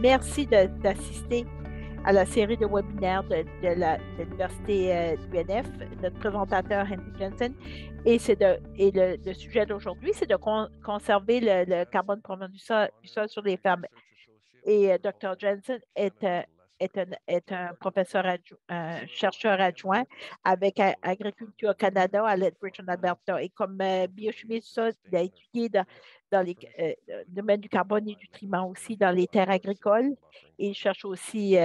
Merci d'assister à la série de webinaires de l'Université de l'UNF, notre présentateur Henry Jensen. Le sujet d'aujourd'hui, c'est de conserver le carbone provenant du sol sur les fermes. Et Dr. Jensen est un professeur un chercheur adjoint avec Agriculture Canada à Lethbridge en Alberta. Et comme biochimiste du sol, il a étudié dans le domaine du carbone et du triment aussi dans les terres agricoles. Et il cherche aussi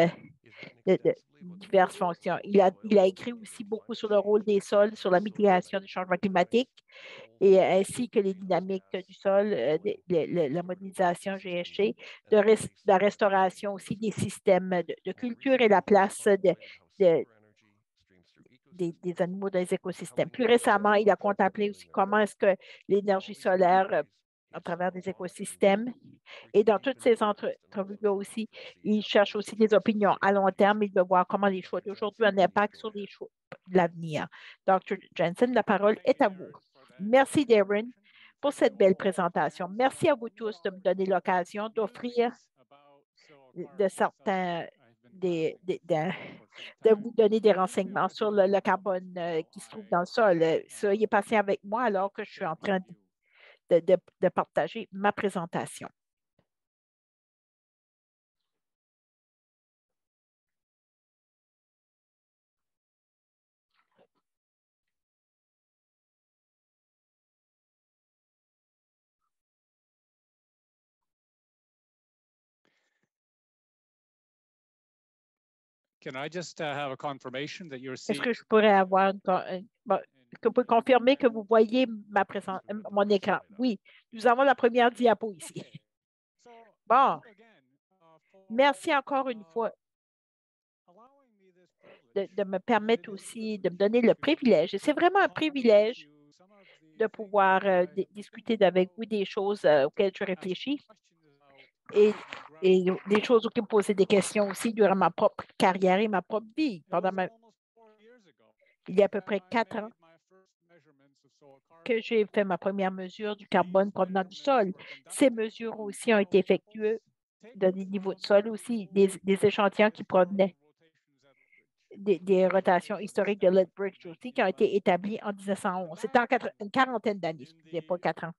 de diverses fonctions. Il a écrit aussi beaucoup sur le rôle des sols, sur la mitigation du changement climatique et ainsi que les dynamiques du sol, la modélisation GHG, la restauration aussi des systèmes de culture et la place de- des animaux dans les écosystèmes. Plus récemment, il a contemplé aussi comment est-ce que l'énergie solaire à travers des écosystèmes. Et dans toutes ces entrevues-là aussi, il cherche aussi des opinions à long terme. Il veut voir comment les choix d'aujourd'hui ont un impact sur les choix de l'avenir. Dr. Jensen, la parole est à vous. Merci, Darren, pour cette belle présentation. Merci à vous tous de me donner l'occasion d'offrir de certains de vous donner des renseignements sur le carbone qui se trouve dans le sol. Soyez patient avec moi alors que je suis en train de partager ma présentation. Est-ce que je pourrais avoir que vous pouvez confirmer que vous voyez mon écran? Oui, nous avons la première diapo ici. Bon, merci encore une fois de me permettre aussi de me donner le privilège. Et c'est vraiment un privilège de pouvoir discuter avec vous des choses auxquelles je réfléchis et, et des choses auxquelles me poser des questions aussi durant ma propre carrière et ma propre vie. Il y a à peu près 4 ans que j'ai fait ma première mesure du carbone provenant du sol. Ces mesures aussi ont été effectuées dans des niveaux de sol aussi, des échantillons qui provenaient des rotations historiques de Lethbridge aussi, qui ont été établies en 1911. C'était une quarantaine d'années, excusez, pas 4 ans.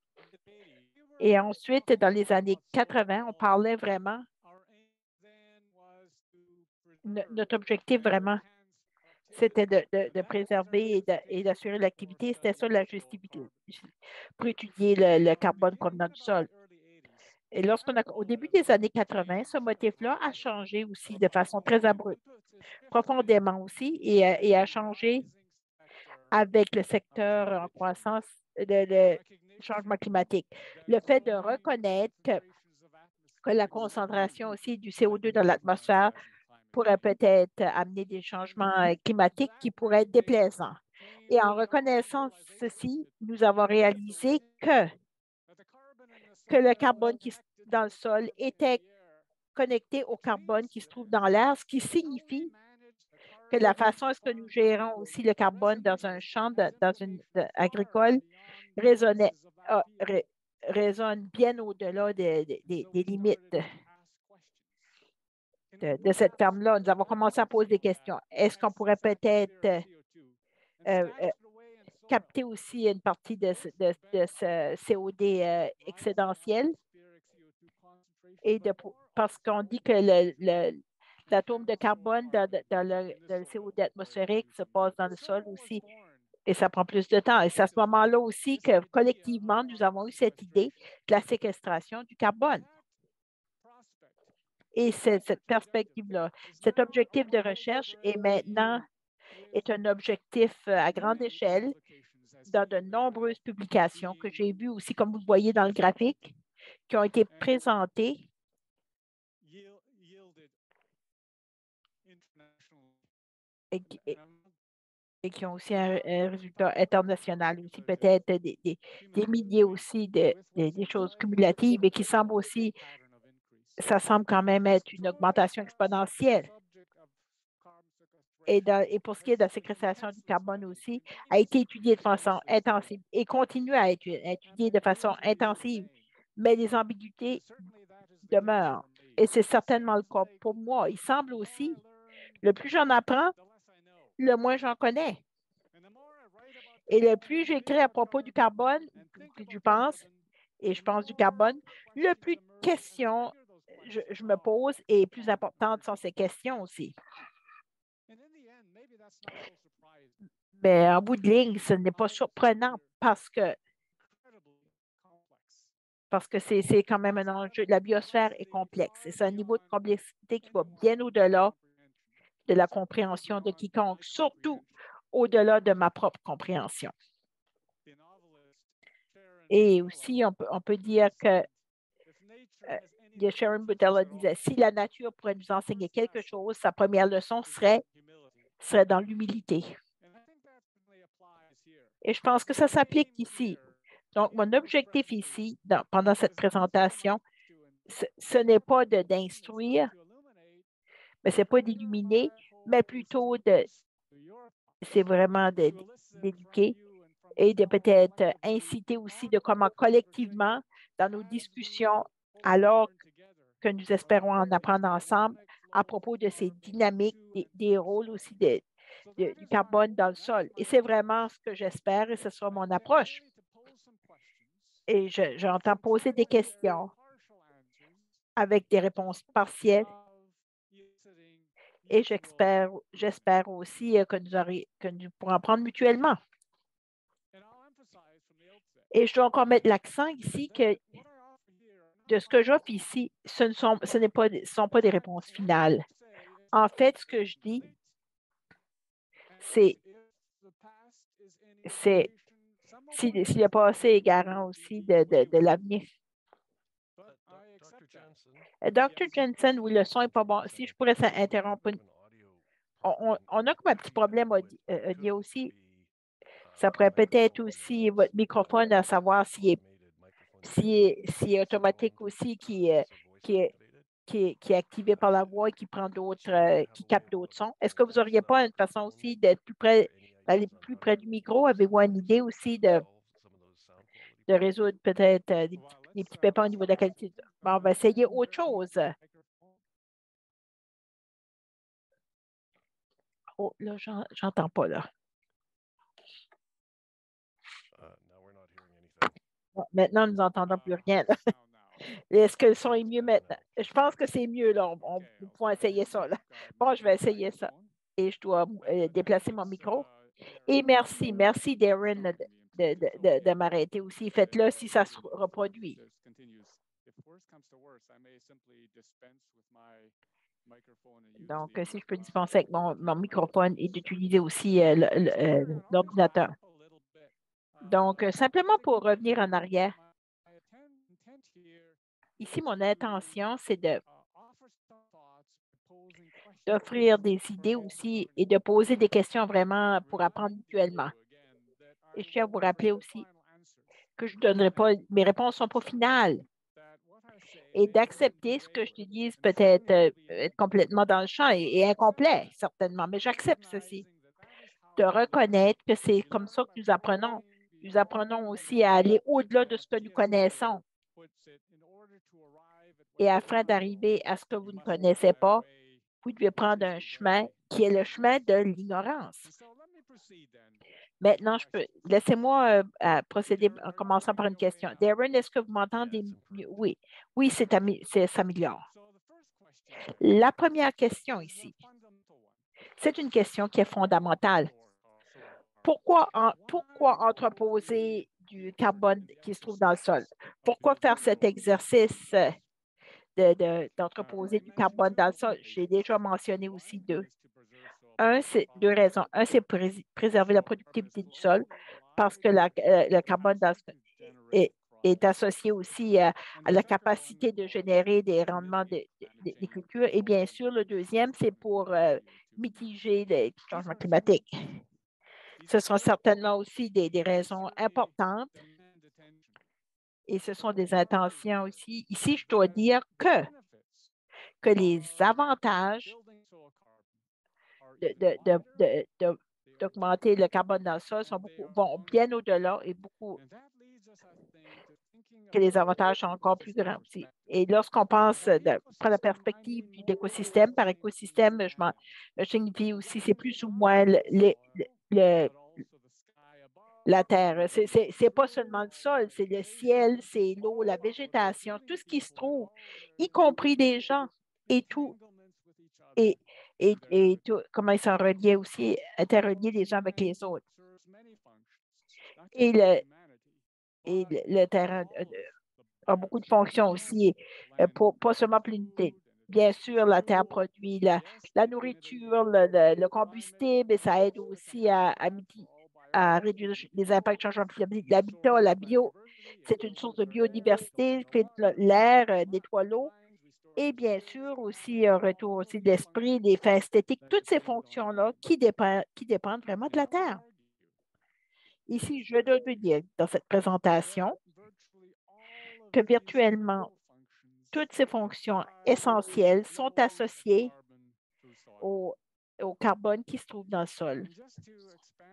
Et ensuite, dans les années 80, on parlait vraiment, notre objectif vraiment, c'était de préserver et d'assurer l'activité. C'était ça la justification pour étudier le carbone provenant du sol. Et au début des années 80, ce motif-là a changé aussi de façon très abrupte, profondément aussi, et a changé avec le secteur en croissance, le changement climatique. Le fait de reconnaître que la concentration aussi du CO2 dans l'atmosphère pourrait peut-être amener des changements climatiques qui pourraient être déplaisants. Et en reconnaissant ceci, nous avons réalisé que le carbone qui est dans le sol était connecté au carbone qui se trouve dans l'air, ce qui signifie que la façon est-ce que nous gérons aussi le carbone dans un champ agricole résonnait, résonne bien au-delà des limites de cette ferme-là. Nous avons commencé à poser des questions. Est-ce qu'on pourrait peut-être euh, capter aussi une partie de ce CO2 excédentiel parce qu'on dit que l'atome de carbone dans le CO2 atmosphérique se passe dans le sol aussi et ça prend plus de temps. Et c'est à ce moment-là aussi que collectivement, nous avons eu cette idée de la séquestration du carbone. Et cette perspective-là, cet objectif de recherche est un objectif à grande échelle dans de nombreuses publications que j'ai vues aussi, comme vous le voyez dans le graphique, qui ont été présentées et qui ont aussi un résultat international aussi, peut-être des milliers aussi des choses cumulatives et qui semblent aussi, ça semble quand même être une augmentation exponentielle. Et pour ce qui est de la séquestration du carbone aussi, a été étudié de façon intensive et continue à être étudié de façon intensive, mais les ambiguïtés demeurent. Et c'est certainement le cas pour moi. Il semble aussi, le plus j'en apprends, le moins j'en connais. Et le plus j'écris à propos du carbone, plus je pense, et je pense du carbone, le plus de questions je me pose et plus importantes sont ces questions aussi. Mais en bout de ligne, ce n'est pas surprenant parce que c'est quand même un enjeu. La biosphère est complexe et c'est un niveau de complexité qui va bien au-delà de la compréhension de quiconque, surtout au-delà de ma propre compréhension. Et aussi, on peut dire que Sharon Butler disait, si la nature pourrait nous enseigner quelque chose, sa première leçon serait dans l'humilité. Et je pense que ça s'applique ici. Donc, mon objectif ici, pendant cette présentation, ce n'est pas d'instruire, mais ce n'est pas d'illuminer, mais plutôt c'est vraiment d'éduquer et de peut-être inciter aussi de comment collectivement, dans nos discussions, alors que nous espérons en apprendre ensemble, à propos de ces dynamiques, des rôles aussi du carbone dans le sol. Et c'est vraiment ce que j'espère et ce sera mon approche. Et j'entends poser des questions avec des réponses partielles et j'espère aussi que nous pourrons apprendre mutuellement. Et je dois encore mettre l'accent ici que de ce que j'offre ici, ce sont pas des réponses finales. En fait, ce que je dis, c'est si le passé est garant aussi de l'avenir. Dr. Jensen, oui, le son n'est pas bon. Si je pourrais s'interrompre, on a comme un petit problème audio aussi. Ça pourrait peut-être aussi votre microphone, à savoir s'il est automatique aussi, qui est, qui est activé par la voix et qui prend qui capte d'autres sons. Est-ce que vous n'auriez pas une façon aussi d'être d'aller plus près du micro? Avez-vous une idée aussi de résoudre peut-être des petits pépins au niveau de la qualité? Bon, on va essayer autre chose. Oh, là, j'entends pas, là. Bon, maintenant, nous n'entendons plus rien, là. Est-ce que le son est mieux maintenant? Je pense que c'est mieux, là. Nous pouvons essayer ça, là. Bon, je vais essayer ça. Et je dois déplacer mon micro. Et merci Darren de m'arrêter aussi. Faites-le si ça se reproduit. Donc, si je peux dispenser avec mon microphone et d'utiliser aussi l'ordinateur. Donc, simplement pour revenir en arrière, ici, mon intention, c'est d'offrir des idées aussi et de poser des questions vraiment pour apprendre mutuellement. Et je tiens à vous rappeler aussi que je ne donnerai pas, mes réponses ne sont pas finales. Et d'accepter ce que je te dis peut-être être complètement dans le champ et incomplet, certainement, mais j'accepte ceci. De reconnaître que c'est comme ça que nous apprenons. Nous apprenons aussi à aller au-delà de ce que nous connaissons. Et afin d'arriver à ce que vous ne connaissez pas, vous devez prendre un chemin qui est le chemin de l'ignorance. Maintenant, laissez-moi procéder en commençant par une question. Darren, est-ce que vous m'entendez mieux? Oui, oui, ça s'améliore. La première question ici, c'est une question qui est fondamentale. Pourquoi entreposer du carbone qui se trouve dans le sol? Pourquoi faire cet exercice d'entreposer du carbone dans le sol? J'ai déjà mentionné aussi c'est deux raisons. Un, c'est préserver la productivité du sol parce que le carbone dans le sol est associé aussi à la capacité de générer des rendements des cultures. Et bien sûr, le deuxième, c'est pour mitiger les changements climatiques. Ce sont certainement aussi des raisons importantes et ce sont des intentions aussi. Ici, je dois dire que les avantages d'augmenter le carbone dans le sol vont bien au-delà et beaucoup. que les avantages sont encore plus grands aussi. Et lorsqu'on pense, prend la perspective de l'écosystème, par écosystème, je signifie aussi, c'est plus ou moins le- la terre. C'est pas seulement le sol, c'est le ciel, c'est l'eau, la végétation, tout ce qui se trouve, y compris des gens et tout, et, comment ils sont reliés aussi, interreliés les uns avec les autres. Et le terrain a beaucoup de fonctions aussi, pas seulement pour l'unité. Bien sûr, la terre produit la nourriture, le combustible, et ça aide aussi à réduire les impacts du changement climatique. L'habitat, la bio, c'est une source de biodiversité, filtre l'air, nettoie l'eau. Et bien sûr, aussi un retour aussi de l'esprit, des fins esthétiques, toutes ces fonctions-là qui dépendent vraiment de la Terre. Ici, je dois vous dire dans cette présentation que virtuellement, toutes ces fonctions essentielles sont associées au, au carbone qui se trouve dans le sol.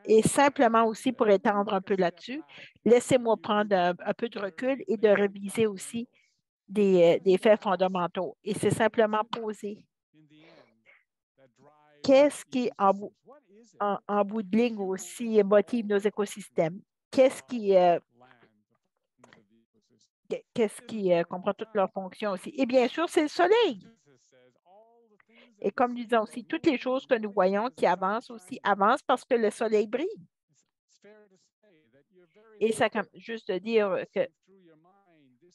Et simplement aussi pour étendre un peu là-dessus, laissez-moi prendre un peu de recul et de réviser aussi des faits fondamentaux. Et c'est simplement poser qu'est-ce qui, en bout de ligne aussi, motive nos écosystèmes? Qu'est-ce qui, qu'est-ce qui comprend toutes leurs fonctions aussi? Et bien sûr, c'est le soleil. Et comme nous disons aussi, toutes les choses que nous voyons qui avancent aussi avancent parce que le soleil brille. Et ça, comme juste de dire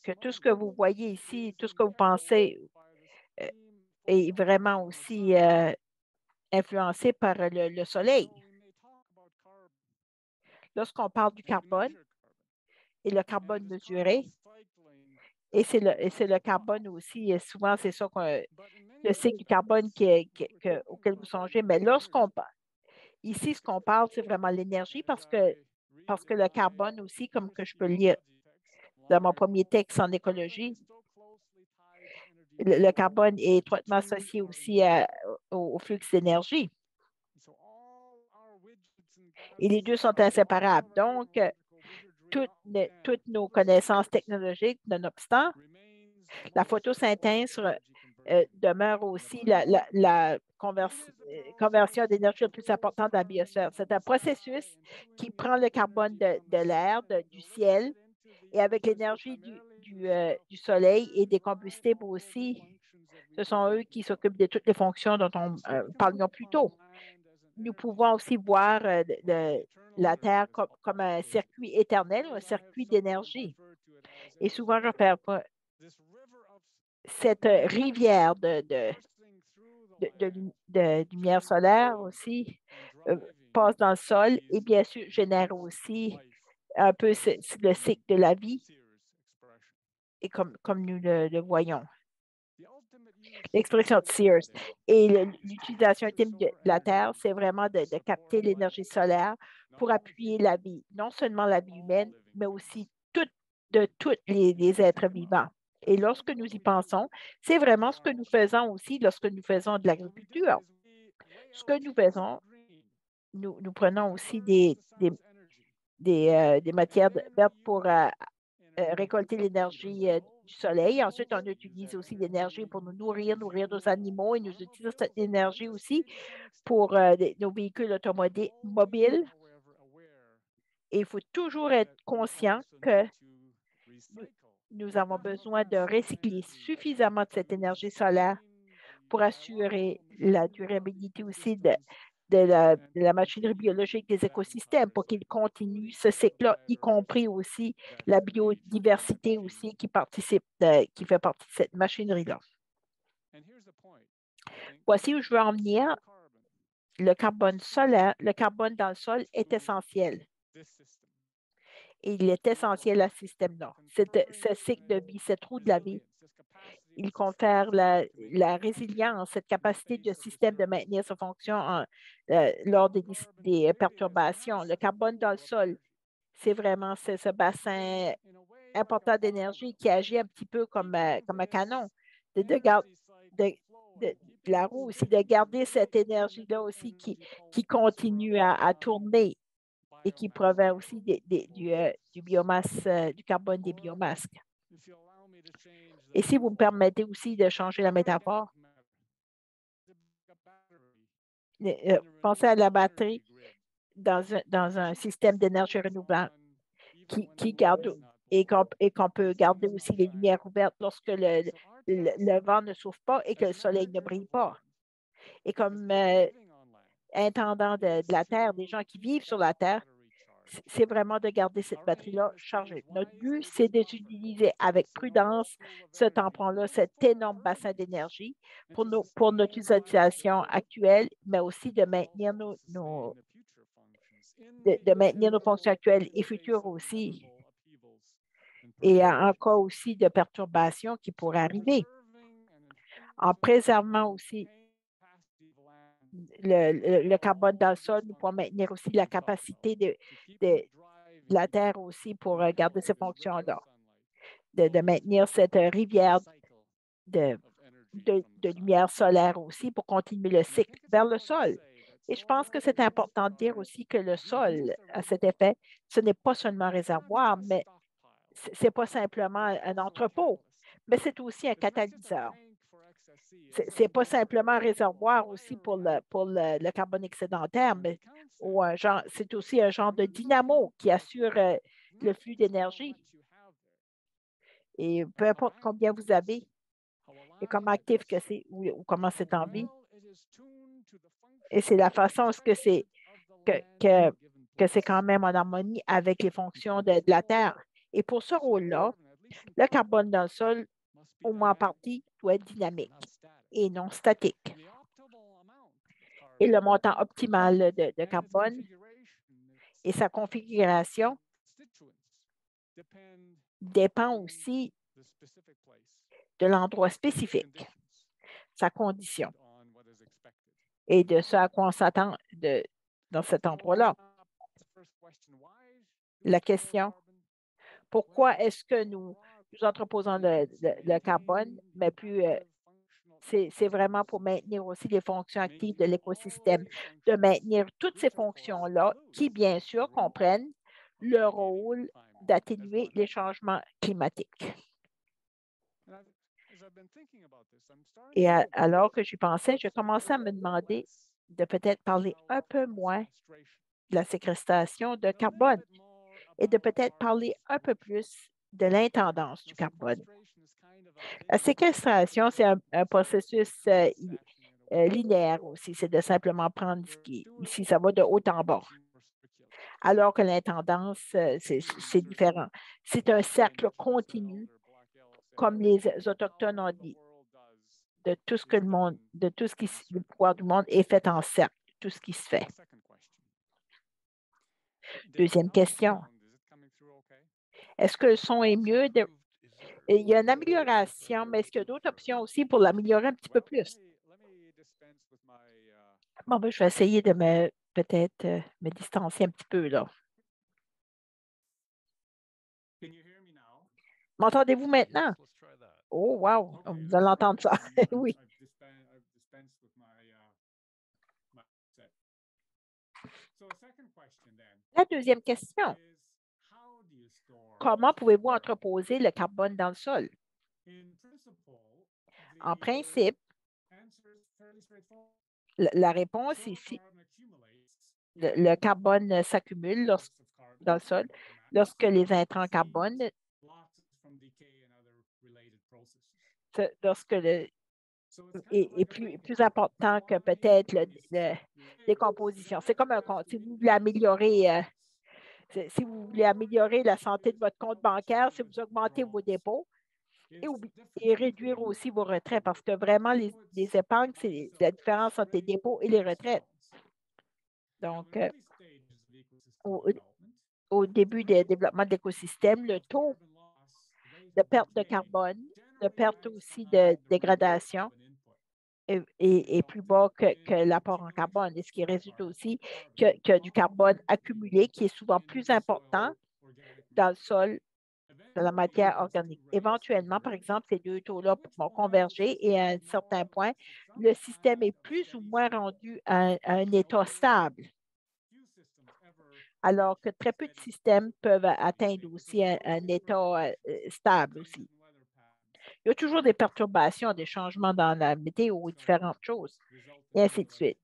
que tout ce que vous voyez ici, tout ce que vous pensez euh, est vraiment aussi influencé par le soleil. Lorsqu'on parle du carbone et le carbone mesuré, et c'est le carbone aussi, et souvent c'est ça le cycle du carbone auquel vous songez, mais ici, ce qu'on parle, c'est vraiment l'énergie parce que le carbone aussi, comme que je peux lire dans mon premier texte en écologie, le carbone est étroitement associé aussi au flux d'énergie. Et les deux sont inséparables. Donc, toutes nos connaissances technologiques, nonobstant, la photosynthèse demeure aussi la conversion d'énergie la plus importante dans la biosphère. C'est un processus qui prend le carbone de l'air, du ciel, et avec l'énergie du soleil et des combustibles aussi, ce sont eux qui s'occupent de toutes les fonctions dont on parlions plus tôt. Nous pouvons aussi voir la Terre comme un circuit éternel ou un circuit d'énergie. Et souvent, je perds pas cette rivière de lumière solaire aussi euh, passe dans le sol et bien sûr génère aussi un peu le cycle de la vie et comme nous le voyons. L'expression de Sears. Et l'utilisation ultime de la Terre, c'est vraiment de capter l'énergie solaire pour appuyer la vie, non seulement la vie humaine, mais aussi de tous les êtres vivants. Et lorsque nous y pensons, c'est vraiment ce que nous faisons aussi lorsque nous faisons de l'agriculture. Ce que nous faisons, nous prenons aussi des matières vertes pour récolter l'énergie du soleil. Ensuite, on utilise aussi l'énergie pour nous nourrir, nourrir nos animaux et nous utilisons cette énergie aussi pour nos véhicules automobiles. Et il faut toujours être conscient que nous, nous avons besoin de recycler suffisamment de cette énergie solaire pour assurer la durabilité aussi de la machinerie biologique des écosystèmes pour qu'ils continuent ce cycle-là, y compris aussi la biodiversité aussi qui fait partie de cette machinerie-là. Voici où je veux en venir. Le carbone dans le sol est essentiel. Et il est essentiel à ce système-là. Ce cycle de vie, cette roue de la vie, il confère la résilience, cette capacité du système de maintenir sa fonction lors des perturbations. Le carbone dans le sol, c'est vraiment ce bassin important d'énergie qui agit un petit peu comme un canon de, de- de la roue aussi, de garder cette énergie-là aussi qui continue à tourner et qui provient aussi du biomasse, du carbone des biomasses. Et si vous me permettez aussi de changer la métaphore, pensez à la batterie dans un système d'énergie renouvelable qui garde et qu'on peut garder aussi les lumières ouvertes lorsque le vent ne souffle pas et que le soleil ne brille pas. Et comme intendant de la Terre, des gens qui vivent sur la Terre, c'est vraiment de garder cette batterie-là chargée. Notre but, c'est d'utiliser avec prudence ce tampon-là, cet énorme bassin d'énergie pour notre utilisation actuelle, mais aussi de maintenir de maintenir nos fonctions actuelles et futures aussi, et en cas aussi de perturbations qui pourraient arriver, en préservant aussi le carbone dans le sol, nous pourrons maintenir aussi la capacité de la Terre aussi pour garder ces fonctions-là, de maintenir cette rivière de, de lumière solaire aussi pour continuer le cycle vers le sol. Et je pense que c'est important de dire aussi que le sol, à cet effet, ce n'est pas seulement un réservoir, mais ce n'est pas simplement un entrepôt, mais c'est aussi un catalyseur. Ce n'est pas simplement un réservoir aussi pour le carbone excédentaire, mais c'est aussi un genre de dynamo qui assure le flux d'énergie. Et peu importe combien vous avez et comment actif que c'est ou comment c'est en vie. Et c'est la façon que, que, que c'est quand même en harmonie avec les fonctions de la Terre. Et pour ce rôle-là, le carbone dans le sol, au moins en partie, doit être dynamique et non statique. Et le montant optimal de carbone et sa configuration dépend aussi de l'endroit spécifique, sa condition et de ce à quoi on s'attend dans cet endroit-là. La question, pourquoi est-ce que nous entreposons le carbone, mais plus c'est vraiment pour maintenir aussi les fonctions actives de l'écosystème, de maintenir toutes ces fonctions-là qui, bien sûr, comprennent le rôle d'atténuer les changements climatiques. Et alors que j'y pensais, je commençais à me demander de peut-être parler un peu moins de la séquestration de carbone et de peut-être parler un peu plus de l'intendance du carbone. La séquestration, c'est un processus linéaire aussi, c'est de simplement prendre ici, ça va de haut en bas. Alors que l'intendance, c'est différent. C'est un cercle continu, comme les Autochtones ont dit, de tout ce que le monde, de tout ce qui, le pouvoir du monde est fait en cercle, tout ce qui se fait. Deuxième question. Est-ce que le son est mieux? Il y a une amélioration, mais est-ce qu'il y a d'autres options aussi pour l'améliorer un petit peu plus? Bon, ben, je vais essayer de peut-être me distancer un petit peu là. M'entendez-vous maintenant? Oh, wow! Vous allez entendre ça. Oui. La deuxième question. Comment pouvez-vous entreposer le carbone dans le sol? En principe, la réponse ici, le carbone s'accumule dans le sol lorsque les intrants carbone, lorsque est plus important que peut-être la décomposition. C'est comme un compte. Si vous voulez améliorer la santé de votre compte bancaire, si vous augmentez vos dépôts et réduire aussi vos retraits, parce que vraiment, les épargnes, c'est la différence entre les dépôts et les retraites. Donc, au début du développement de l'écosystème, le taux de perte de carbone, de perte aussi de dégradation est plus bas que l'apport en carbone, et ce qui résulte aussi que du carbone accumulé qui est souvent plus important dans le sol, dans la matière organique. Éventuellement, par exemple, ces deux taux-là vont converger et à un certain point, le système est plus ou moins rendu à un état stable. alors que très peu de systèmes peuvent atteindre aussi un état stable aussi. Il y a toujours des perturbations, des changements dans la météo, différentes choses, et ainsi de suite.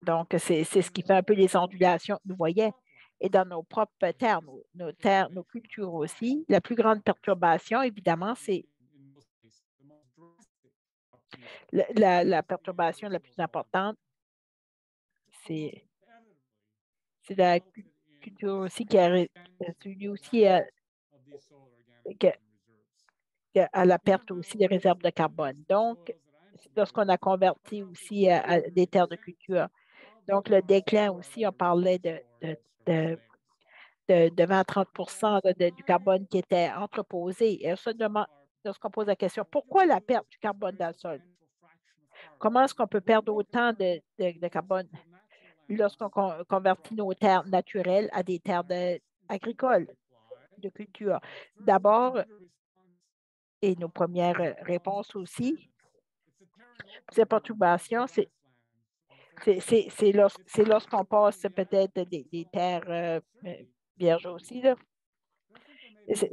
Donc, c'est ce qui fait un peu les ondulations que nous voyons. Et dans nos propres terres, nos terres, nos cultures aussi, la plus grande perturbation, évidemment, c'est la perturbation la plus importante, c'est la culture aussi qui a suivi aussi que- à la perte aussi des réserves de carbone. Donc, lorsqu'on a converti aussi à des terres de culture. Donc, le déclin aussi, on parlait de, de 20 à 30 du carbone qui était entreposé. Et on se demande, lorsqu'on pose la question, pourquoi la perte du carbone dans le sol? Comment est-ce qu'on peut perdre autant de carbone lorsqu'on convertit nos terres naturelles à des terres agricoles, de culture? D'abord, et nos premières réponses aussi, ces perturbations, c'est lorsqu'on passe peut-être des terres vierges aussi, là.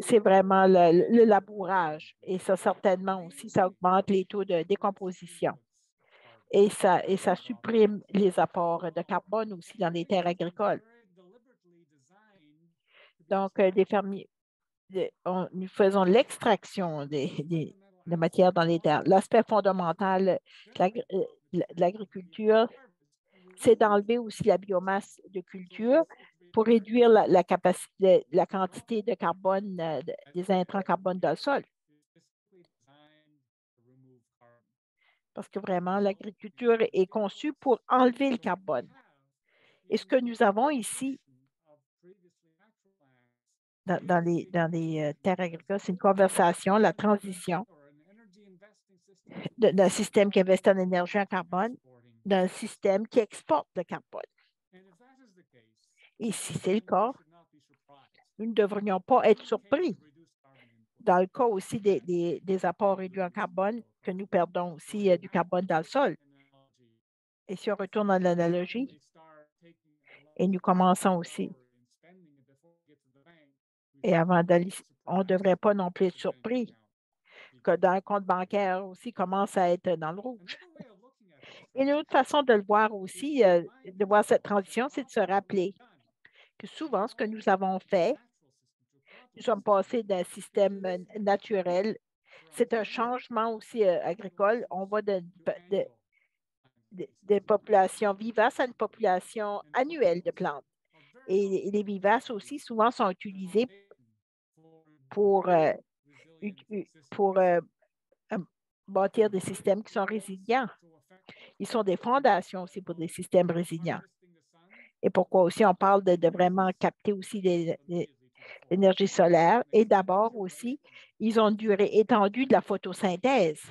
C'est vraiment le labourage. Et ça, certainement aussi, ça augmente les taux de décomposition. Et ça supprime les apports de carbone aussi dans les terres agricoles. Donc, des fermiers, nous faisons l'extraction de matières dans les terres. L'aspect fondamental de l'agriculture, c'est d'enlever aussi la biomasse de culture pour réduire la capacité, la quantité de carbone, des intrants carbone dans le sol. Parce que vraiment, l'agriculture est conçue pour enlever le carbone. Et ce que nous avons ici dans les terres agricoles, c'est une conversation, la transition d'un système qui investit en énergie en carbone d'un système qui exporte le carbone. Et si c'est le cas, nous ne devrions pas être surpris dans le cas aussi des apports réduits en carbone, que nous perdons aussi du carbone dans le sol. Et si on retourne à l'analogie, et nous commençons aussi, et avant d'aller, on ne devrait pas non plus être surpris que dans un compte bancaire aussi commence à être dans le rouge. Et une autre façon de le voir aussi, de voir cette transition, c'est de se rappeler que souvent, ce que nous avons fait, nous sommes passés d'un système naturel. C'est un changement aussi agricole. On va de populations vivaces à une population annuelle de plantes. Et les vivaces aussi, souvent, sont utilisés pour, pour bâtir des systèmes qui sont résilients. Ils sont des fondations aussi pour des systèmes résilients. Et pourquoi aussi on parle de vraiment capter aussi l'énergie solaire. Et d'abord aussi, ils ont une durée étendue de la photosynthèse.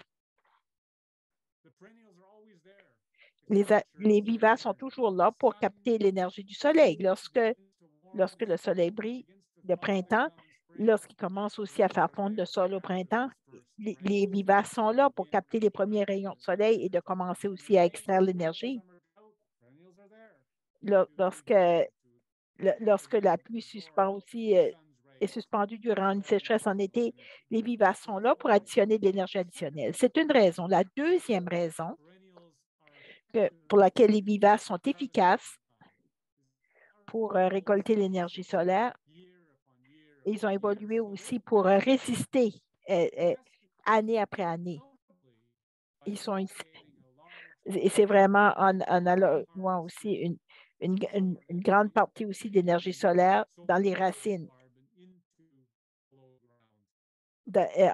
Les vivaces sont toujours là pour capter l'énergie du soleil. Lorsque le soleil brille le printemps, lorsqu'il commence aussi à faire fondre le sol au printemps, les vivaces sont là pour capter les premiers rayons de soleil et de commencer aussi à extraire l'énergie. Lorsque, lorsque la pluie suspend aussi, est suspendue durant une sécheresse en été, les vivaces sont là pour additionner de l'énergie additionnelle. C'est une raison. La deuxième raison pour laquelle les vivaces sont efficaces pour récolter l'énergie solaire, ils ont évolué aussi pour résister année après année. Ils sont ici. Et c'est vraiment en allouant aussi une grande partie aussi d'énergie solaire dans les racines,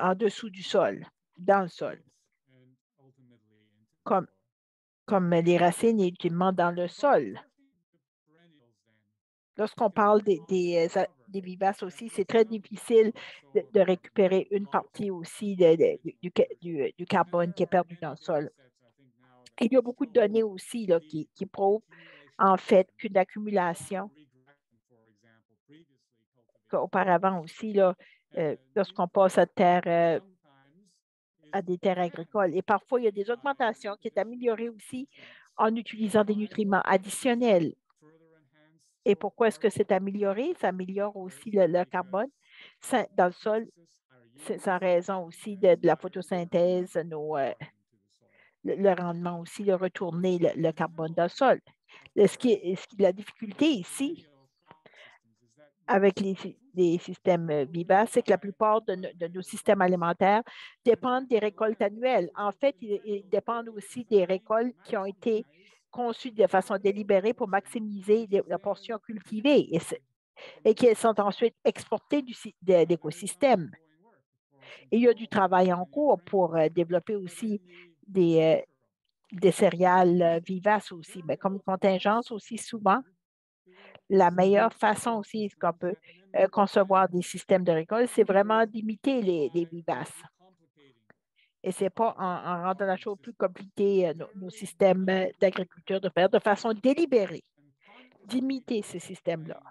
en dessous du sol, dans le sol, comme, comme les racines et ultimement dans le sol. Lorsqu'on parle des vivaces aussi, c'est très difficile de récupérer une partie aussi du carbone qui est perdu dans le sol. Et il y a beaucoup de données aussi là, qui prouvent en fait qu'une accumulation, qu'auparavant aussi, là, lorsqu'on passe à des terres agricoles, et parfois il y a des augmentations qui sont améliorées aussi en utilisant des nutriments additionnels Et pourquoi est-ce que c'est amélioré? Ça améliore aussi le carbone dans le sol. C'est en raison aussi de la photosynthèse, le rendement aussi de retourner le carbone dans le sol. La difficulté ici, avec les systèmes vivaces, c'est que la plupart de nos systèmes alimentaires dépendent des récoltes annuelles. En fait, ils dépendent aussi des récoltes qui ont été conçues de façon délibérée pour maximiser la portion cultivée et qui sont ensuite exportées de l'écosystème. Et il y a du travail en cours pour développer aussi des, des céréales vivaces aussi, mais comme contingence aussi souvent, la meilleure façon aussi qu'on peut concevoir des systèmes de récolte, c'est vraiment d'imiter les vivaces. Et ce n'est pas en rendant la chose plus compliquée, nos systèmes d'agriculture, de faire de façon délibérée, d'imiter ces systèmes-là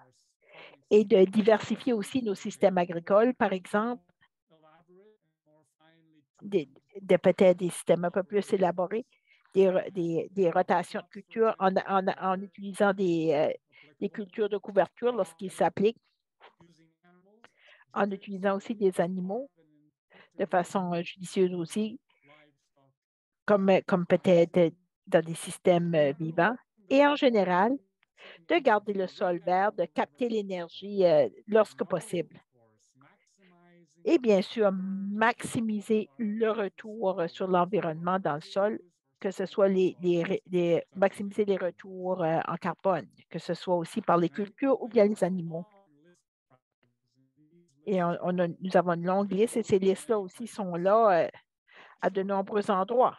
et de diversifier aussi nos systèmes agricoles, par exemple, des, peut-être des systèmes un peu plus élaborés, des rotations de culture en utilisant des cultures de couverture lorsqu'ils s'appliquent, en utilisant aussi des animaux de façon judicieuse aussi, comme peut-être dans des systèmes vivants. Et en général, de garder le sol vert, de capter l'énergie lorsque possible. Et bien sûr, maximiser le retour sur l'environnement dans le sol, que ce soit maximiser les retours en carbone, que ce soit aussi par les cultures ou bien les animaux. Et nous avons une longue liste et ces listes-là aussi sont là à de nombreux endroits.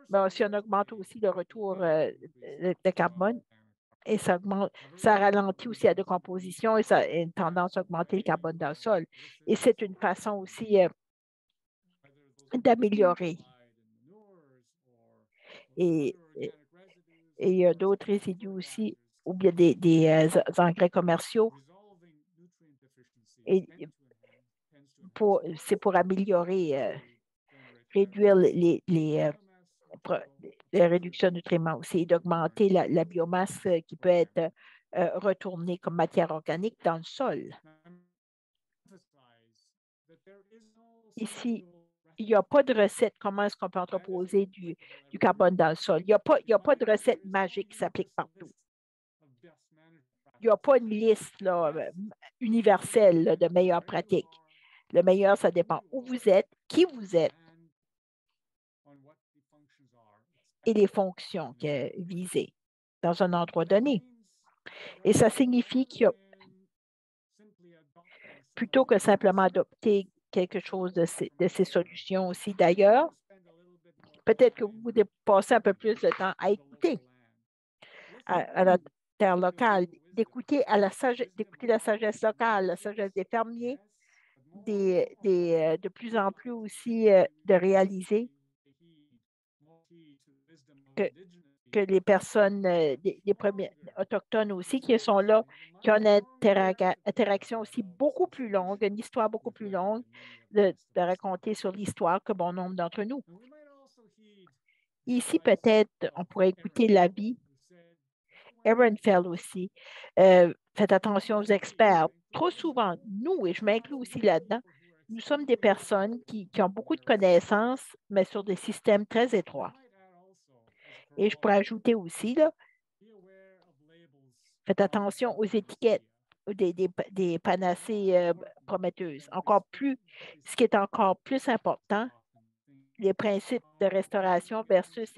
Mais si on augmente aussi le retour de carbone, et ça ralentit aussi la décomposition et ça a une tendance à augmenter le carbone dans le sol. Et c'est une façon aussi d'améliorer. Et, et, et il y a d'autres résidus aussi, ou bien des engrais commerciaux. Et c'est pour améliorer, réduire les réductions de nutriments aussi, et d'augmenter la biomasse qui peut être retournée comme matière organique dans le sol. Ici, il n'y a pas de recette comment est-ce qu'on peut entreposer du carbone dans le sol. Il y a pas de recette magique qui s'applique partout. Il n'y a pas une liste là, universelle là, de meilleures pratiques. Le meilleur, ça dépend où vous êtes, qui vous êtes et les fonctions visées dans un endroit donné. Et ça signifie qu'il y a, plutôt que simplement adopter quelque chose de ces solutions aussi d'ailleurs, peut-être que vous voulez passer un peu plus de temps à écouter à la terre locale, d'écouter d'écouter la sagesse locale, la sagesse des fermiers, de plus en plus aussi de réaliser que, que les personnes, les premiers autochtones aussi qui sont là, qui ont une interaction aussi beaucoup plus longue, une histoire beaucoup plus longue de raconter sur l'histoire que bon nombre d'entre nous. Ici, peut-être, on pourrait écouter l'avis. Ehrenfeld aussi. Faites attention aux experts. Trop souvent, nous, et je m'inclus aussi là-dedans, nous sommes des personnes qui ont beaucoup de connaissances, mais sur des systèmes très étroits. Et je pourrais ajouter aussi, là, faites attention aux étiquettes des panacées prometteuses. Ce qui est encore plus important, les principes de restauration versus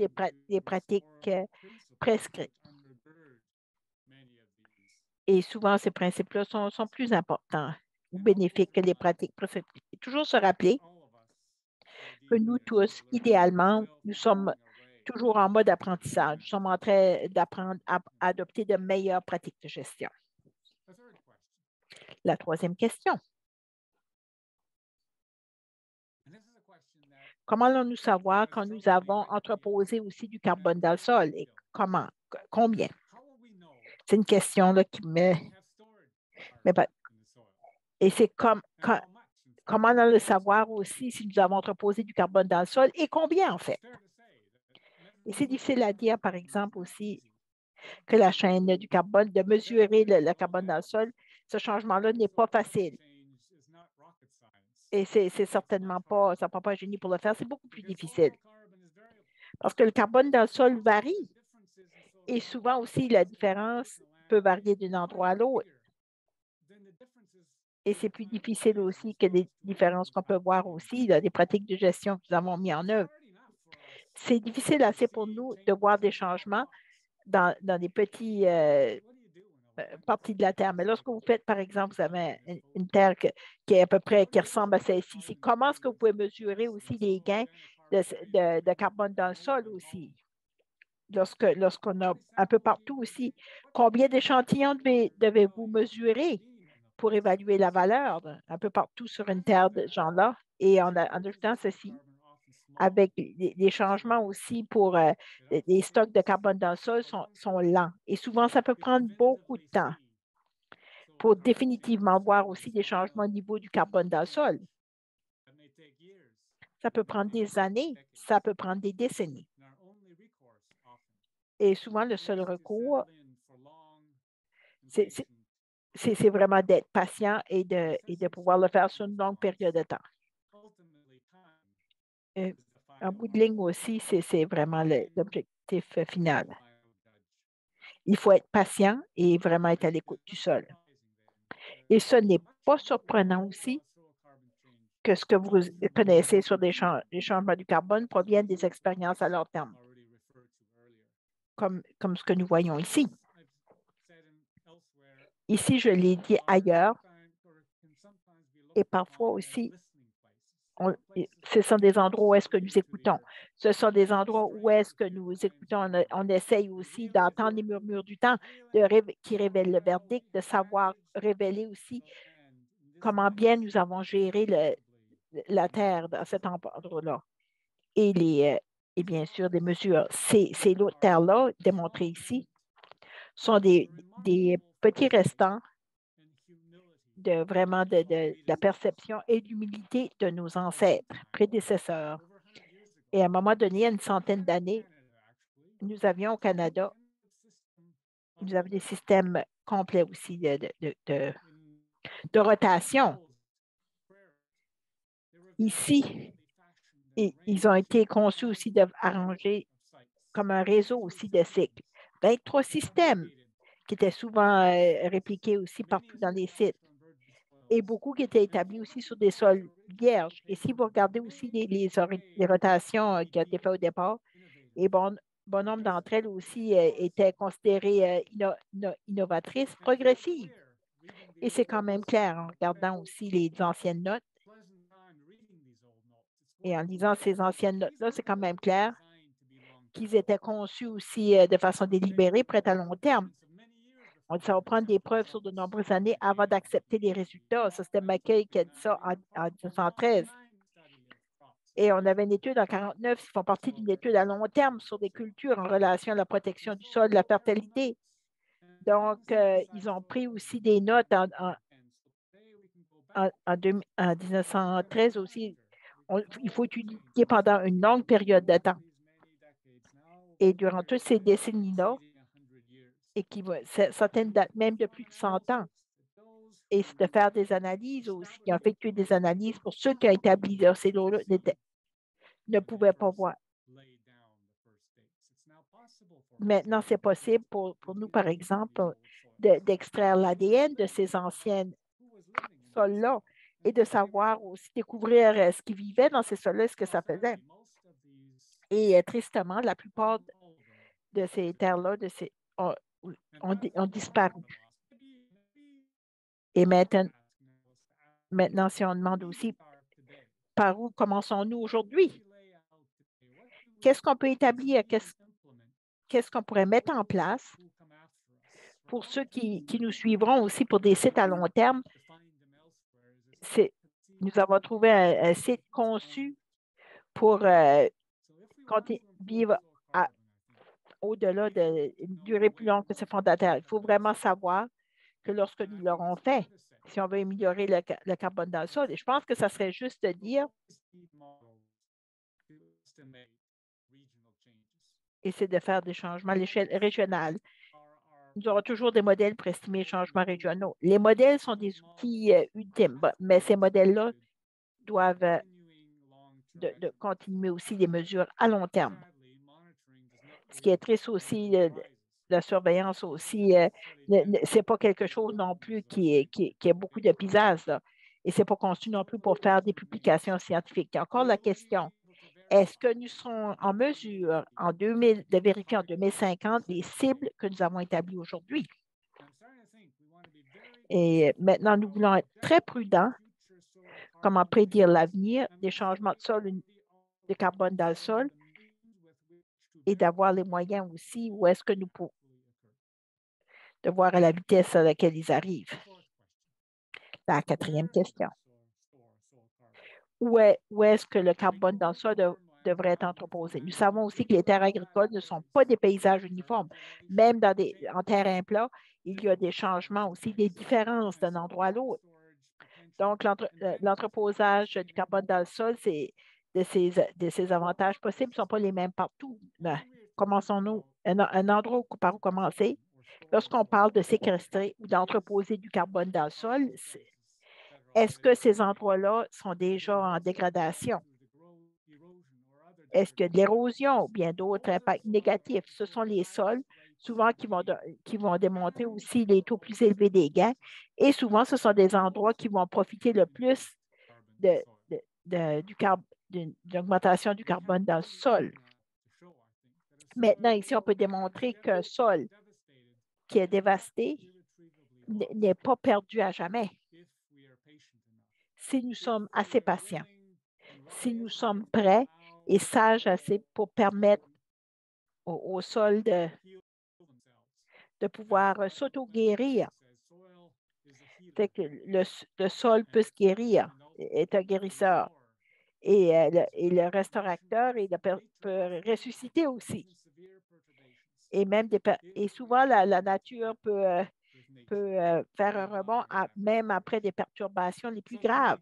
les pratiques prescrites. Et souvent, ces principes-là sont plus importants ou bénéfiques que les pratiques prescrites. Et toujours se rappeler que nous tous, idéalement, nous sommes toujours en mode apprentissage. Nous sommes en train d'apprendre à adopter de meilleures pratiques de gestion. La troisième question. Comment allons-nous savoir quand nous avons entreposé aussi du carbone dans le sol et comment, combien? C'est une question là, qui me... Et c'est comment allons le savoir aussi si nous avons entreposé du carbone dans le sol et combien en fait? Et c'est difficile à dire, par exemple, aussi, que la chaîne du carbone, de mesurer le carbone dans le sol. Ce changement-là n'est pas facile. Et c'est certainement pas, ça ne prend pas un génie pour le faire, c'est beaucoup plus difficile. Parce que le carbone dans le sol varie. Et souvent aussi, la différence peut varier d'un endroit à l'autre. Et c'est plus difficile aussi que des différences qu'on peut voir aussi dans des pratiques de gestion que nous avons mis en œuvre. C'est difficile assez pour nous de voir des changements dans des petits parties de la Terre. Mais lorsque vous faites, par exemple, vous avez une Terre qui est à peu près, qui ressemble à celle-ci, c'est comment est-ce que vous pouvez mesurer aussi les gains de carbone dans le sol aussi? Lorsqu'on a un peu partout aussi, combien d'échantillons devez-vous mesurer pour évaluer la valeur un peu partout sur une terre de ce genre-là? Et en ajoutant ceci, avec les changements aussi pour les stocks de carbone dans le sol sont lents. Et souvent, ça peut prendre beaucoup de temps pour définitivement voir aussi des changements au niveau du carbone dans le sol. Ça peut prendre des années, ça peut prendre des décennies. Et souvent, le seul recours, c'est vraiment d'être patient et de pouvoir le faire sur une longue période de temps. Euh, En bout de ligne aussi, c'est vraiment l'objectif final. Il faut être patient et vraiment être à l'écoute du sol. Et ce n'est pas surprenant aussi que ce que vous connaissez sur les changements du carbone proviennent des expériences à long terme, comme ce que nous voyons ici. Ici, je l'ai dit ailleurs, et parfois aussi, ce sont des endroits où est-ce que nous écoutons. Ce sont des endroits où est-ce que nous écoutons. On essaye aussi d'entendre les murmures du temps qui révèlent le verdict, de savoir révéler aussi comment bien nous avons géré la Terre dans cet endroit-là. Et bien sûr, des mesures. Ces lots de terre-là, démontrés ici, sont des petits restants de vraiment de la perception et d'humilité de nos ancêtres, prédécesseurs. Et à un moment donné, à une centaine d'années, nous avions au Canada, nous avions des systèmes complets aussi de rotation. Ici, ils ont été conçus aussi d'arranger comme un réseau aussi de cycles. 23 systèmes qui étaient souvent répliqués aussi partout dans les sites et beaucoup qui étaient établis aussi sur des sols vierges. Et si vous regardez aussi les rotations qui ont été faites au départ, et bon nombre d'entre elles aussi étaient considérées innovatrices, progressives. Et c'est quand même clair en regardant aussi les anciennes notes et en lisant ces anciennes notes-là, c'est quand même clair qu'ils étaient conçus aussi de façon délibérée, prêts à long terme. On dit ça va prendre des preuves sur de nombreuses années avant d'accepter les résultats. Ça, c'était McKay qui a dit ça en 1913. Et on avait une étude en 1949 qui font partie d'une étude à long terme sur des cultures en relation à la protection du sol, de la fertilité. Donc, ils ont pris aussi des notes en 1913 aussi. Il faut étudier pendant une longue période de temps. Et durant toutes ces décennies-là, et certaines datent même de plus de 100 ans, et c'est de faire des analyses aussi, effectuer des analyses pour ceux qui ont établi ces lots-là ne pouvaient pas voir. Maintenant, c'est possible pour nous, par exemple, d'extraire l'ADN de ces anciennes sols-là et de savoir aussi découvrir ce qui vivait dans ces sols-là, ce que ça faisait. Et tristement, la plupart de ces terres-là ont disparu. Et maintenant, si on demande aussi par où commençons-nous aujourd'hui, qu'est-ce qu'on peut établir, qu'est-ce qu'on pourrait mettre en place pour ceux qui nous suivront aussi pour des sites à long terme. Nous avons trouvé un site conçu pour vivre au-delà d'une durée plus longue que ce fondateur. Il faut vraiment savoir que lorsque nous l'aurons fait, si on veut améliorer le carbone dans le sol, et je pense que ça serait juste de dire, et c'est de faire des changements à l'échelle régionale. nous aurons toujours des modèles pour estimer les changements régionaux. Les modèles sont des outils ultimes, mais ces modèles-là doivent continuer aussi des mesures à long terme. Ce qui est triste aussi, la surveillance aussi, ce n'est pas quelque chose non plus qui est beaucoup de pisasse, là. Et ce n'est pas conçu non plus pour faire des publications scientifiques. Il y a encore la question, est-ce que nous serons en mesure de vérifier en 2050 les cibles que nous avons établies aujourd'hui? Et maintenant, nous voulons être très prudents, comment prédire l'avenir des changements de sol, de carbone dans le sol, et d'avoir les moyens aussi où est-ce que nous pouvons, de voir à la vitesse à laquelle ils arrivent. La quatrième question. Où est-ce que le carbone dans le sol devrait être entreposé? Nous savons aussi que les terres agricoles ne sont pas des paysages uniformes. Même en terrain plat, il y a des changements aussi, des différences d'un endroit à l'autre. Donc, l'entreposage du carbone dans le sol, de ces avantages possibles ne sont pas les mêmes partout. Mais commençons-nous, un endroit par où commencer. Lorsqu'on parle de séquestrer ou d'entreposer du carbone dans le sol, est-ce que ces endroits-là sont déjà en dégradation? Est-ce qu'il y a de l'érosion ou bien d'autres impacts négatifs? Ce sont les sols, souvent, qui vont démontrer aussi les taux plus élevés des gains. Et souvent, ce sont des endroits qui vont profiter le plus de, d'une augmentation du carbone dans le sol. Maintenant, ici, on peut démontrer qu'un sol qui est dévasté n'est pas perdu à jamais si nous sommes assez patients, si nous sommes prêts et sages assez pour permettre au sol de pouvoir s'auto-guérir. C'est que le sol peut se guérir, est un guérisseur. Et le restaurateur, peut ressusciter aussi. Et souvent, la nature peut faire un rebond même après des perturbations les plus graves.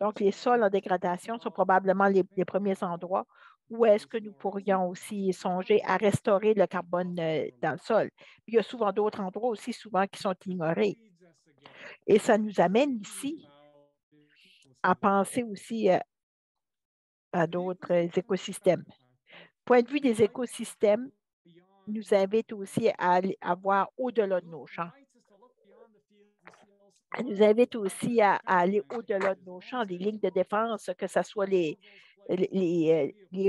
Donc, les sols en dégradation sont probablement les premiers endroits où est-ce que nous pourrions aussi songer à restaurer le carbone dans le sol. Puis, il y a souvent d'autres endroits aussi, souvent, qui sont ignorés. Et ça nous amène ici à penser aussi à d'autres écosystèmes. Point de vue des écosystèmes nous invite aussi à voir au-delà de nos champs. Elle nous invite aussi à aller au-delà de nos champs, les lignes de défense, que ce soit les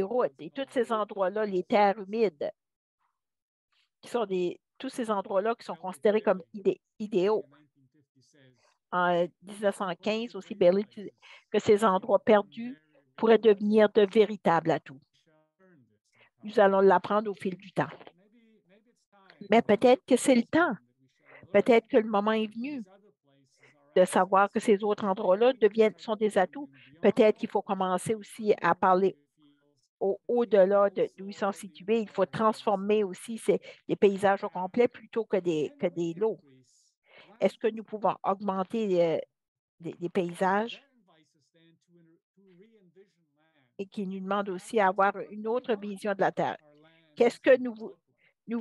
routes et tous ces endroits-là, les terres humides, tous ces endroits-là qui sont considérés comme idéaux. En 1915, aussi, Bailey disait que ces endroits perdus pourraient devenir de véritables atouts. Nous allons l'apprendre au fil du temps. Mais peut-être que c'est le temps. Peut-être que le moment est venu de savoir que ces autres endroits-là sont des atouts. Peut-être qu'il faut commencer aussi à parler au-delà d'où ils sont situés. Il faut transformer aussi les paysages au complet plutôt que des lots. Est-ce que nous pouvons augmenter les paysages et qui nous demandent aussi à avoir une autre vision de la Terre? Qu'est-ce que nous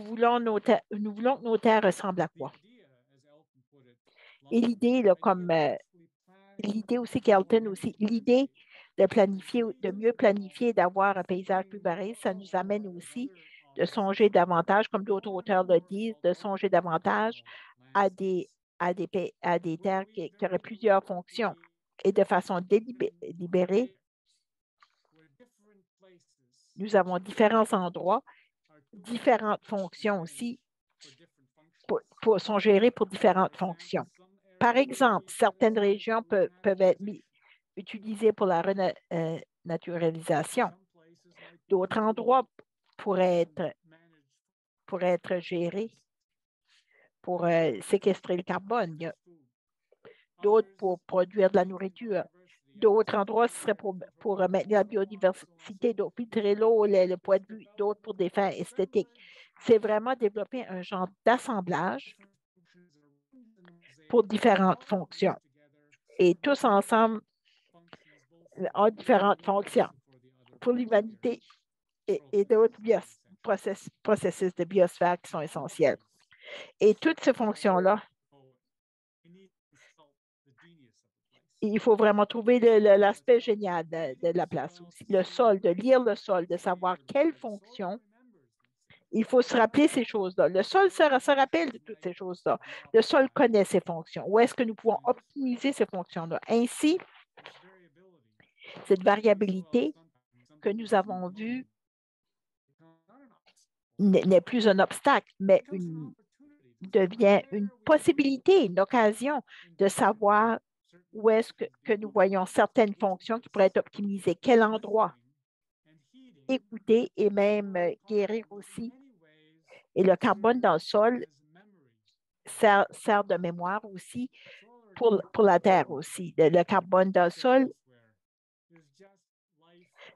voulons que nos terres ressemblent à quoi? Et l'idée, là, comme l'idée aussi, Kelton aussi, l'idée de planifier, de mieux planifier, d'avoir un paysage plus varié, ça nous amène aussi de songer davantage, comme d'autres auteurs le disent, de songer davantage à à des terres qui auraient plusieurs fonctions et de façon délibérée. Nous avons différents endroits, différentes fonctions aussi, sont gérées pour différentes fonctions. Par exemple, certaines régions peuvent être utilisées pour la renaturalisation. D'autres endroits pourraient être gérés pour séquestrer le carbone. D'autres pour produire de la nourriture. D'autres endroits, ce serait pour maintenir la biodiversité, d'autres filtrer l'eau, le point de vue, d'autres pour des fins esthétiques. C'est vraiment développer un genre d'assemblage pour différentes fonctions. Et tous ensemble ont différentes fonctions pour l'humanité et d'autres processus de biosphère qui sont essentiels. Et toutes ces fonctions-là, il faut vraiment trouver l'aspect génial de la place aussi. Le sol, de lire le sol, de savoir quelles fonctions. Il faut se rappeler ces choses-là. Le sol se rappelle de toutes ces choses-là. Le sol connaît ses fonctions. Où est-ce que nous pouvons optimiser ces fonctions-là? Ainsi, cette variabilité que nous avons vue n'est plus un obstacle, mais devient une possibilité, une occasion de savoir où est-ce que nous voyons certaines fonctions qui pourraient être optimisées, quel endroit, écouter et même guérir aussi. Et le carbone dans le sol sert de mémoire aussi pour la Terre aussi. Le carbone dans le sol,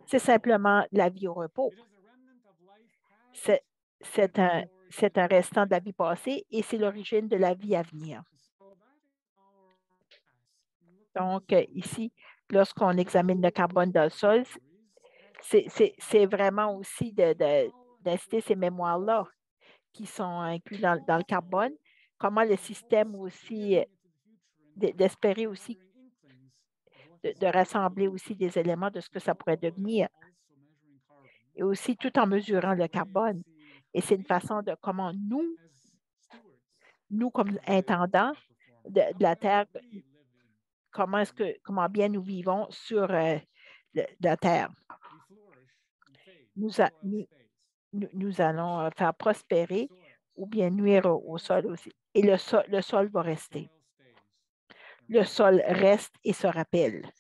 c'est simplement la vie au repos. C'est c'est un restant de la vie passée et c'est l'origine de la vie à venir. Donc, ici, lorsqu'on examine le carbone dans le sol, c'est vraiment aussi d'inciter ces mémoires-là qui sont inclus dans le carbone, comment le système aussi, d'espérer aussi, de rassembler aussi des éléments de ce que ça pourrait devenir, et aussi tout en mesurant le carbone. Et c'est une façon de comment nous comme intendants de la Terre, comment bien nous vivons sur la Terre. Nous, nous allons faire prospérer ou bien nuire au sol aussi. Et le sol va rester. Le sol reste et se rappelle.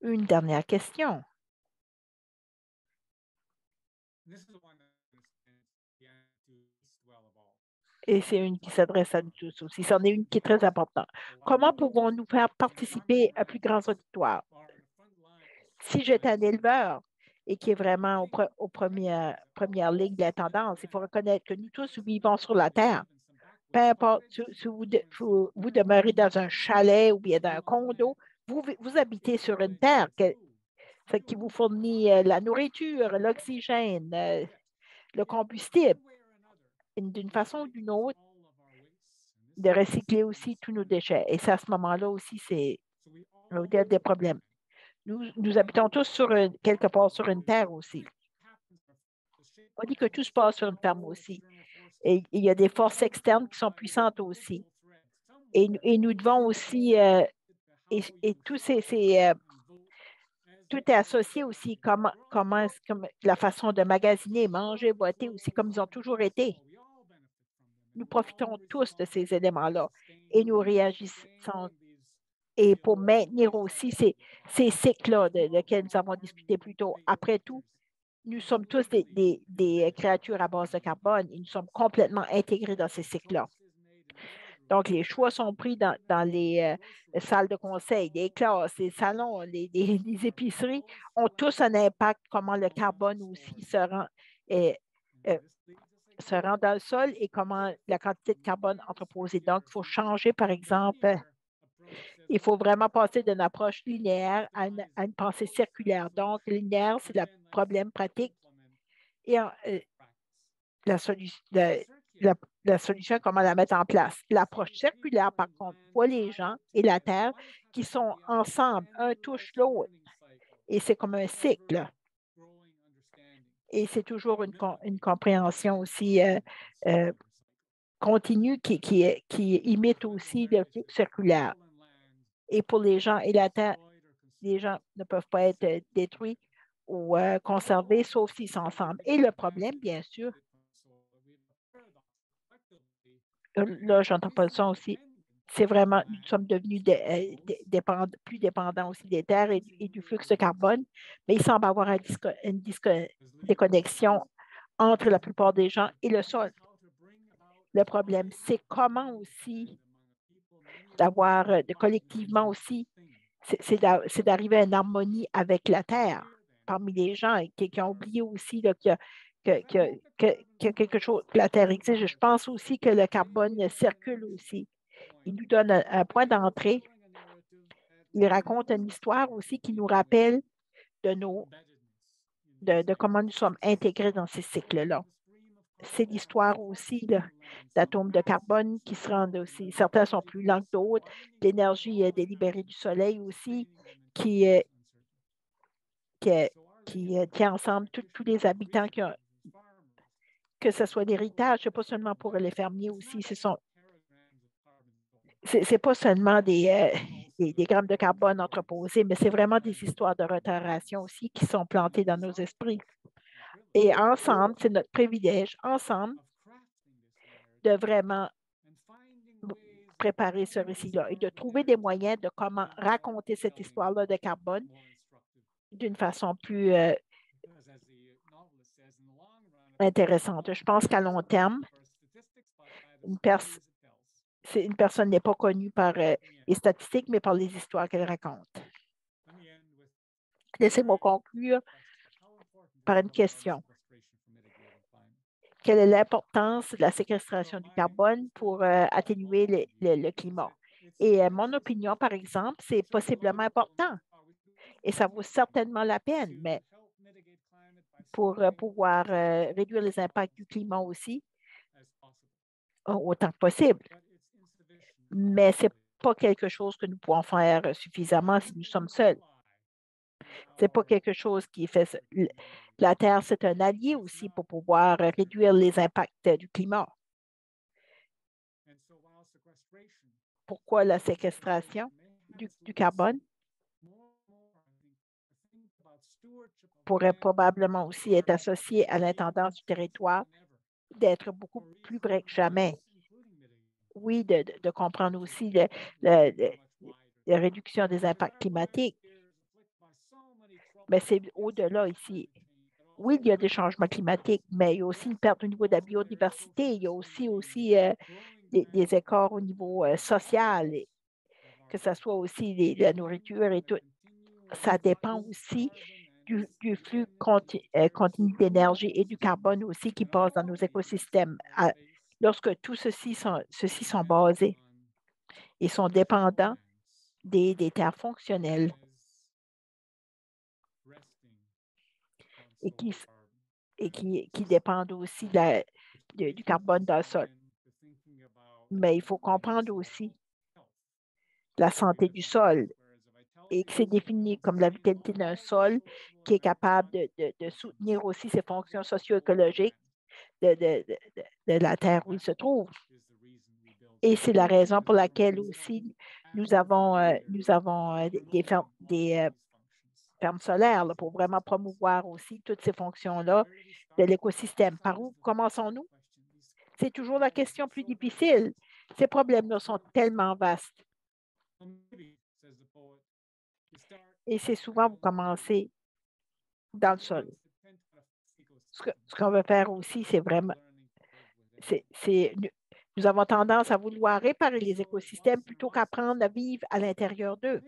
Une dernière question. Et c'est une qui s'adresse à nous tous aussi. C'en est une qui est très importante. Comment pouvons-nous faire participer à plus grands auditoires? Si j'étais un éleveur et qui est vraiment aux premières lignes de la tendance, il faut reconnaître que nous tous vivons sur la Terre. Peu importe si vous demeurez dans un chalet ou bien dans un condo, vous habitez sur une terre qui vous fournit la nourriture, l'oxygène, le combustible, d'une façon ou d'une autre, de recycler aussi tous nos déchets. Et c'est à ce moment-là aussi, c'est des problèmes. Nous habitons tous quelque part sur une terre aussi. On dit que tout se passe sur une ferme aussi. Et il y a des forces externes qui sont puissantes aussi. Et nous devons aussi, et tout est associé aussi, comme la façon de magasiner, manger, boiter aussi, comme ils ont toujours été. Nous profitons tous de ces éléments-là et nous réagissons. Et pour maintenir aussi ces cycles-là desquels nous avons discuté plus tôt. Après tout, nous sommes tous des créatures à base de carbone et nous sommes complètement intégrés dans ces cycles-là. Donc, les choix sont pris dans les salles de conseil, les classes, les salons, les épiceries ont tous un impact, comment le carbone aussi euh, euh, se rend dans le sol et comment la quantité de carbone entreposée. Donc, il faut changer, par exemple, il faut vraiment passer d'une approche linéaire à une pensée circulaire. Donc, linéaire, c'est le problème pratique et la solution, comment la mettre en place. L'approche circulaire, par contre, voit les gens et la Terre qui sont ensemble, un touche l'autre. Et c'est comme un cycle. Et c'est toujours une compréhension aussi continue qui imite aussi le flux circulaire. Et pour les gens et la Terre, les gens ne peuvent pas être détruits ou conservés, sauf s'ils sont ensemble. Et le problème, bien sûr, là, j'entends pas le son aussi, c'est vraiment, nous sommes devenus plus dépendants aussi des terres et du flux de carbone, mais il semble avoir une déconnexion entre la plupart des gens et le sol. Le problème, c'est comment aussi d'avoir collectivement aussi, c'est d'arriver à une harmonie avec la terre parmi les gens et qui ont oublié aussi là, qu'il y a quelque chose, que la terre existe. Je pense aussi que le carbone circule aussi. Il nous donne un point d'entrée. Il raconte une histoire aussi qui nous rappelle de de comment nous sommes intégrés dans ces cycles-là. C'est l'histoire aussi d'atomes de carbone qui se rendent aussi. Certains sont plus lents que d'autres. L'énergie délibérée du Soleil aussi, qui, qui, qui tient ensemble tous les habitants, que ce soit l'héritage, ce n'est pas seulement pour les fermiers aussi, c'est pas seulement des grammes de carbone entreposés, mais c'est vraiment des histoires de restauration aussi qui sont plantées dans nos esprits. Et ensemble, c'est notre privilège, ensemble, de vraiment préparer ce récit-là et de trouver des moyens de comment raconter cette histoire-là de carbone d'une façon plus intéressante. Je pense qu'à long terme, une personne n'est pas connue par les statistiques, mais par les histoires qu'elle raconte. Laissez-moi conclure par une question. Quelle est l'importance de la séquestration du carbone pour atténuer le climat? Et mon opinion, par exemple, c'est possiblement important. Et ça vaut certainement la peine, mais pour pouvoir réduire les impacts du climat aussi, autant que possible. Mais ce n'est pas quelque chose que nous pouvons faire suffisamment si nous sommes seuls. Ce n'est pas quelque chose qui fait... La Terre, c'est un allié aussi pour pouvoir réduire les impacts du climat. Pourquoi la séquestration du carbone pourrait probablement aussi être associée à l'intendance du territoire d'être beaucoup plus vrai que jamais. Oui, de comprendre aussi la réduction des impacts climatiques, mais c'est au-delà ici. Oui, il y a des changements climatiques, mais il y a aussi une perte au niveau de la biodiversité. Il y a aussi des écarts au niveau social, que ce soit aussi la nourriture et tout. Ça dépend aussi du flux continu d'énergie et du carbone aussi qui passe dans nos écosystèmes. Lorsque tout ceci sont basés et sont dépendants des terres fonctionnelles et qui dépendent aussi du carbone dans le sol. Mais il faut comprendre aussi la santé du sol et que c'est défini comme la vitalité d'un sol qui est capable de soutenir aussi ses fonctions socio-écologiques de la terre où il se trouve. Et c'est la raison pour laquelle aussi nous avons des fermes solaires là, pour vraiment promouvoir aussi toutes ces fonctions-là de l'écosystème. Par où commençons-nous? C'est toujours la question plus difficile. Ces problèmes-là sont tellement vastes. Et c'est souvent, vous commencez dans le sol. Ce qu'on veut faire aussi, c'est vraiment, nous avons tendance à vouloir réparer les écosystèmes plutôt qu'apprendre à vivre à l'intérieur d'eux.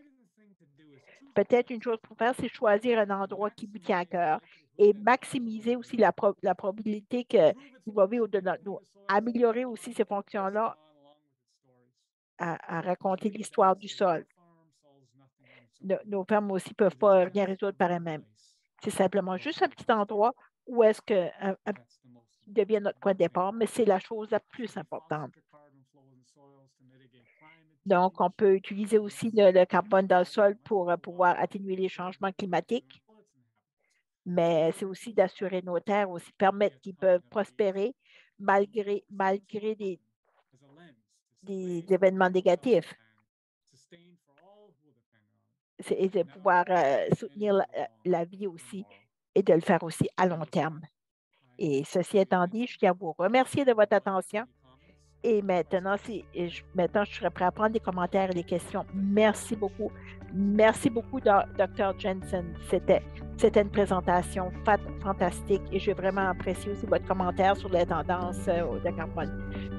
Peut-être une chose pour faire, c'est choisir un endroit qui vous tient à cœur et maximiser aussi la probabilité qu'il va vivre au-delà de nous. Améliorer aussi ces fonctions-là à raconter l'histoire du sol. Nos fermes aussi ne peuvent pas rien résoudre par elles-mêmes. C'est simplement juste un petit endroit où est-ce que devient notre point de départ, mais c'est la chose la plus importante. Donc, on peut utiliser aussi le carbone dans le sol pour pouvoir atténuer les changements climatiques, mais c'est aussi d'assurer nos terres, aussi permettre qu'ils peuvent prospérer malgré des événements négatifs. Et de pouvoir soutenir la vie aussi et de le faire aussi à long terme. Et ceci étant dit, je tiens à vous remercier de votre attention. Et maintenant, je serai prêt à prendre des commentaires et des questions. Merci beaucoup. Merci beaucoup, Dr. Jensen. C'était une présentation fantastique et j'ai vraiment apprécié aussi votre commentaire sur les tendances de carbone.